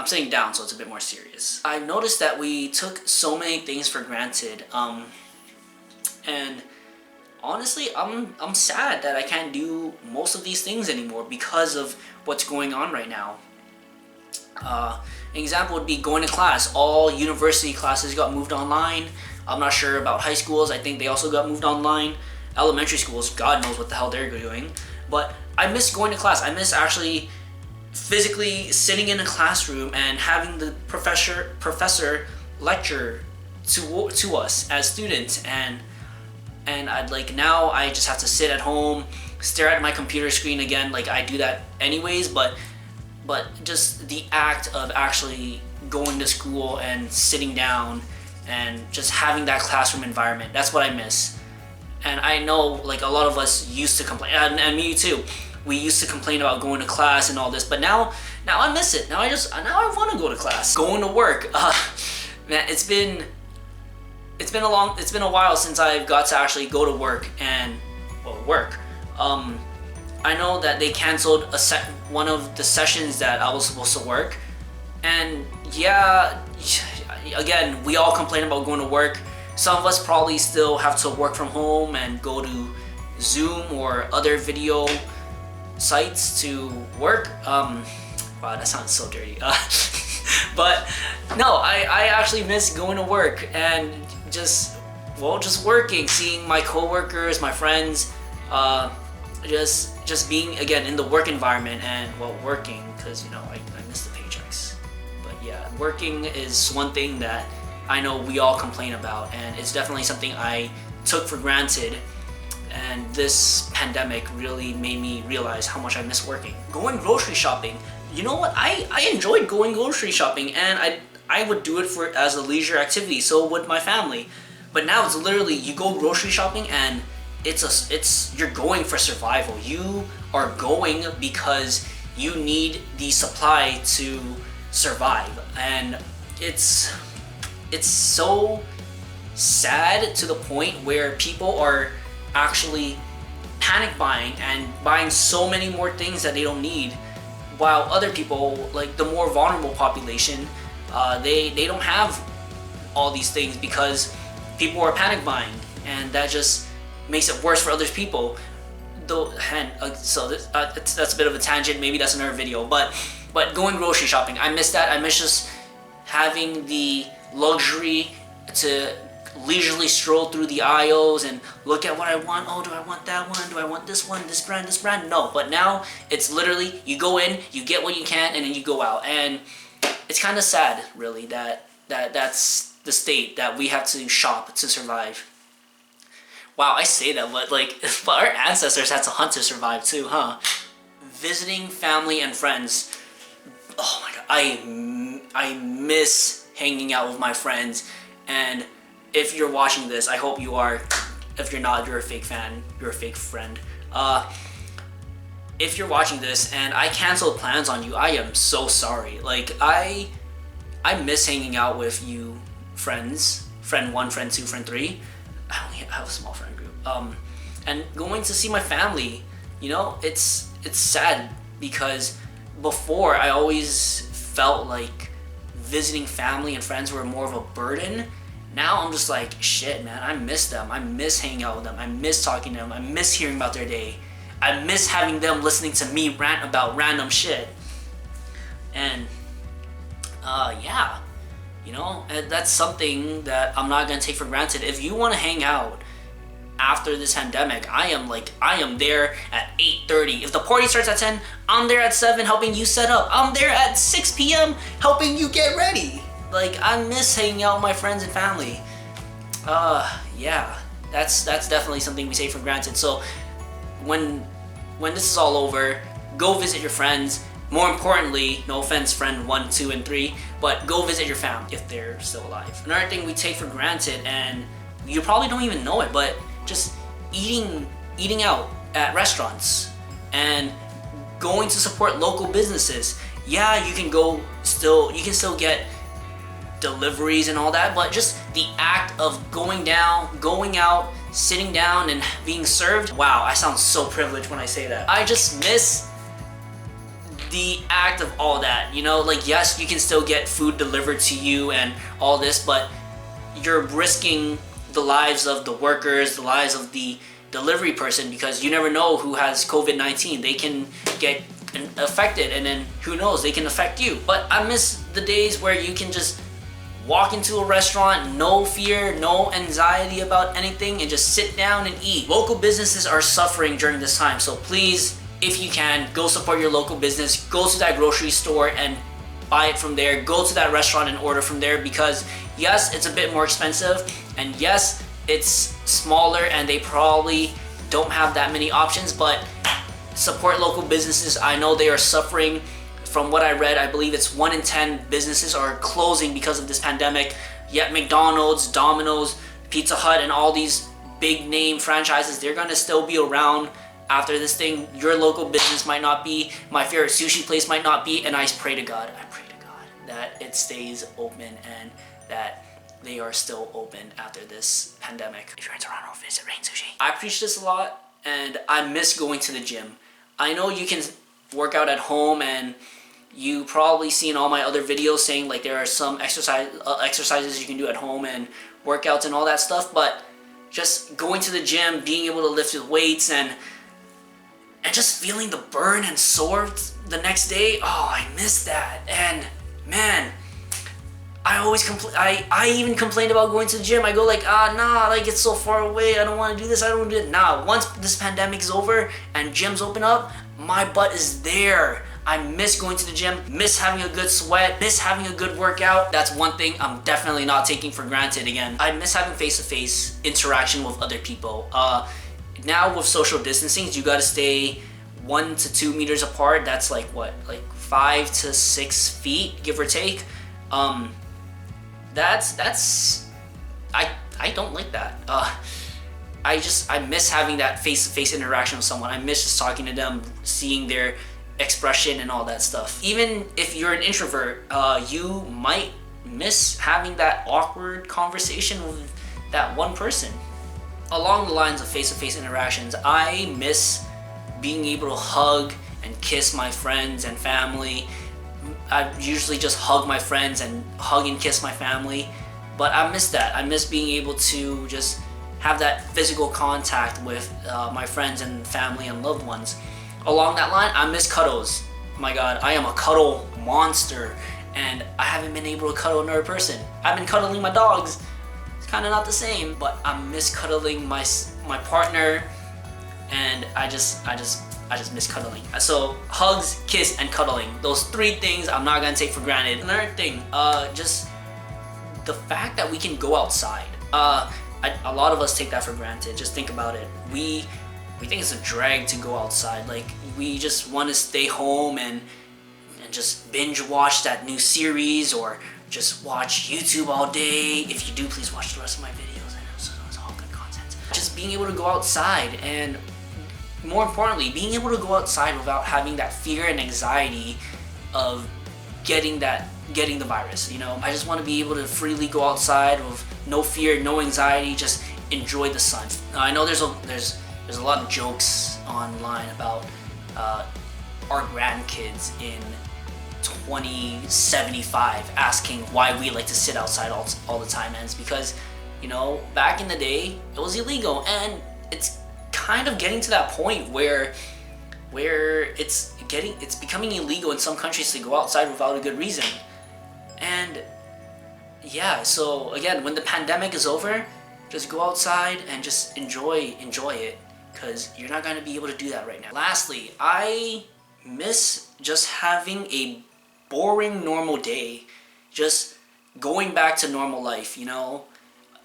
I'm sitting down, so it's a bit more serious. I've noticed that we took so many things for granted, and honestly, I'm sad that I can't do most of these things anymore because of what's going on right now. An example would be going to class. All university classes got moved online. I'm not sure about high schools. I think they also got moved online. Elementary schools, God knows what the hell they're doing. But I miss going to class. I miss actually physically sitting in a classroom and having the professor lecture to us as students, and I'd like, now I just have to sit at home, stare at my computer screen again. Like, I do that anyways, but just the act of actually going to school and sitting down and just having that classroom environment, that's what I miss. And I know, like, a lot of us used to complain, and me too. We used to complain about going to class and all this, but now I miss it. Now I want to go to class. Going to work, man, it's been a while since I've got to actually go to work and work. I know that they canceled one of the sessions that I was supposed to work, and yeah, again, we all complain about going to work. Some of us probably still have to work from home and go to Zoom or other video sites to work. Wow, that sounds so dirty. But no, I actually miss going to work and just working, seeing my coworkers, my friends, just being again in the work environment and working, because I miss the paychecks. But yeah, working is one thing that I know we all complain about, and it's definitely something I took for granted. And this pandemic really made me realize how much I miss working. Going grocery shopping, you know what? I enjoyed going grocery shopping, and I would do it as a leisure activity. So would my family. But now it's literally, you go grocery shopping and you're going for survival. You are going because you need the supply to survive, and it's so sad to the point where people are actually panic buying and buying so many more things that they don't need, while other people, like the more vulnerable population, they don't have all these things because people are panic buying, and that just makes it worse for other people. That's a bit of a tangent. Maybe that's another video. But going grocery shopping, I miss that. I miss just having the luxury to leisurely stroll through the aisles and look at what I want. Oh, do I want that one? Do I want this one? This brand? No. But now it's literally, you go in, you get what you can, and then you go out. And it's kind of sad, really, that's the state that we have to shop to survive. Wow, I say that, but but our ancestors had to hunt to survive too, huh? Visiting family and friends. Oh my god, I miss hanging out with my friends. And if you're watching this, I hope you are. If you're not, you're a fake fan. You're a fake friend. If you're watching this and I canceled plans on you, I am so sorry. Like, I miss hanging out with you friends. Friend 1, friend 2, friend 3. I only have a small friend group. And going to see my family, it's sad, because before I always felt like visiting family and friends were more of a burden. Now I'm just like, shit, man, I miss them. I miss hanging out with them. I miss talking to them. I miss hearing about their day. I miss having them listening to me rant about random shit. And yeah, that's something that I'm not gonna take for granted. If you want to hang out after this pandemic, I am there at 8:30. If the party starts at 10, I'm there at 7 helping you set up. I'm there at 6 p.m. helping you get ready. Like, I miss hanging out with my friends and family. Yeah, that's definitely something we take for granted. So when this is all over, go visit your friends. More importantly, no offense, friend 1, 2, and 3, but go visit your family if they're still alive. Another thing we take for granted, and you probably don't even know it, but just eating out at restaurants and going to support local businesses. Yeah, you can still get deliveries and all that, but just the act of going out, sitting down and being served. Wow, I sound so privileged when I say that. I just miss the act of all that, you know, like yes, you can still get food delivered to you and all this, but you're risking the lives of the workers, the lives of the delivery person, because you never know who has COVID-19. They can get affected, and then who knows, they can affect you. But I miss the days where you can just walk into a restaurant, no fear, no anxiety about anything, and just sit down and eat. Local businesses are suffering during this time, so please, if you can, go support your local business. Go to that grocery store and buy it from there. Go to that restaurant and order from there, because yes, it's a bit more expensive, and yes, it's smaller and they probably don't have that many options, but support local businesses. I know they are suffering. From what I read, I believe it's 1 in 10 businesses are closing because of this pandemic. Yet McDonald's, Domino's, Pizza Hut, and all these big name franchises, they're gonna still be around after this thing. Your local business might not be, my favorite sushi place might not be, and I pray to God that it stays open and that they are still open after this pandemic. If you're in Toronto, visit Rain Sushi. I preach this a lot, and I miss going to the gym. I know you can work out at home, and you probably seen all my other videos saying like there are some exercises you can do at home and workouts and all that stuff, but just going to the gym, being able to lift with weights, and just feeling the burn and sore the next day, oh, I miss that. And man, I always I even complained about going to the gym. I go like, nah, like it's so far away, I don't want to do this, I don't want to do it. Nah, once this pandemic is over and gyms open up, my butt is there. I miss going to the gym, miss having a good sweat, miss having a good workout. That's one thing I'm definitely not taking for granted again. I miss having face-to-face interaction with other people. Now with social distancing, you gotta stay 1 to 2 meters apart. That's like what, like 5 to 6 feet, give or take. That's I don't like that. I miss having that face-to-face interaction with someone. I miss just talking to them, seeing their expression and all that stuff. Even if you're an introvert, you might miss having that awkward conversation with that one person. Along the lines of face-to-face interactions, I miss being able to hug and kiss my friends and family. I usually just hug my friends and hug and kiss my family, but I miss that. I miss being able to just have that physical contact with my friends and family and loved ones. Along that line, I miss cuddles. My God, I am a cuddle monster, and I haven't been able to cuddle another person. I've been cuddling my dogs. It's kind of not the same, but I miss cuddling my partner, and I just miss cuddling. So hugs, kiss, and cuddling. Those 3 things I'm not gonna take for granted. Another thing, just the fact that we can go outside. A lot of us take that for granted. Just think about it. We think it's a drag to go outside. Like, we just want to stay home and just binge watch that new series, or just watch YouTube all day. If you do, please watch the rest of my videos. I know it's all good content. Just being able to go outside, and more importantly, being able to go outside without having that fear and anxiety of getting the virus. You know, I just want to be able to freely go outside with no fear, no anxiety, just enjoy the sun. I know there's a lot of jokes online about our grandkids in 2075 asking why we like to sit outside all the time, and it's because, you know, back in the day it was illegal, and it's kind of getting to that point where it's becoming illegal in some countries to go outside without a good reason. And yeah, so again, when the pandemic is over, just go outside and just enjoy it, because you're not going to be able to do that right now. Lastly, I miss just having a boring normal day, just going back to normal life. You know,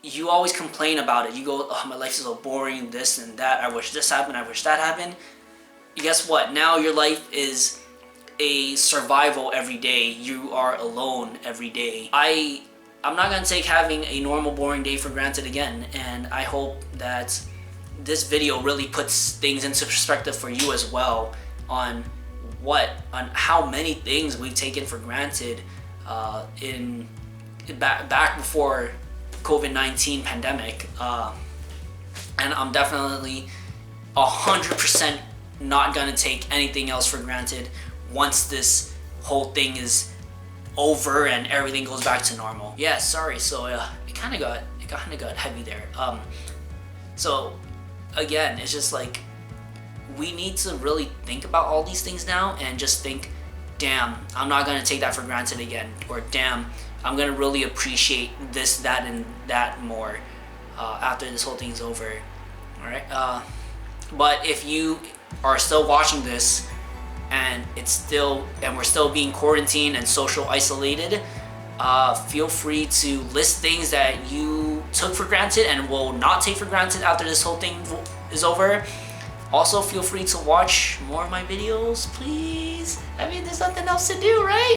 you always complain about it. You go, oh, my life is so boring, this and that, I wish this happened, I wish that happened. Guess what? Now your life is a survival every day. You are alone every day. I'm not going to take having a normal boring day for granted again, and I hope that this video really puts things into perspective for you as well on how many things we've taken for granted back before COVID-19 pandemic, and I'm definitely 100% not gonna take anything else for granted once this whole thing is over and everything goes back to normal. Yeah, sorry. So it kind of got heavy there. So again, it's just like we need to really think about all these things now and just think, damn, I'm not gonna take that for granted again, or damn, I'm gonna really appreciate this, that, and that more after this whole thing's over. All right. But if you are still watching this and we're still being quarantined and social isolated, feel free to list things that you took for granted and will not take for granted after this whole thing is over. Also, feel free to watch more of my videos, please. I mean, there's nothing else to do, right?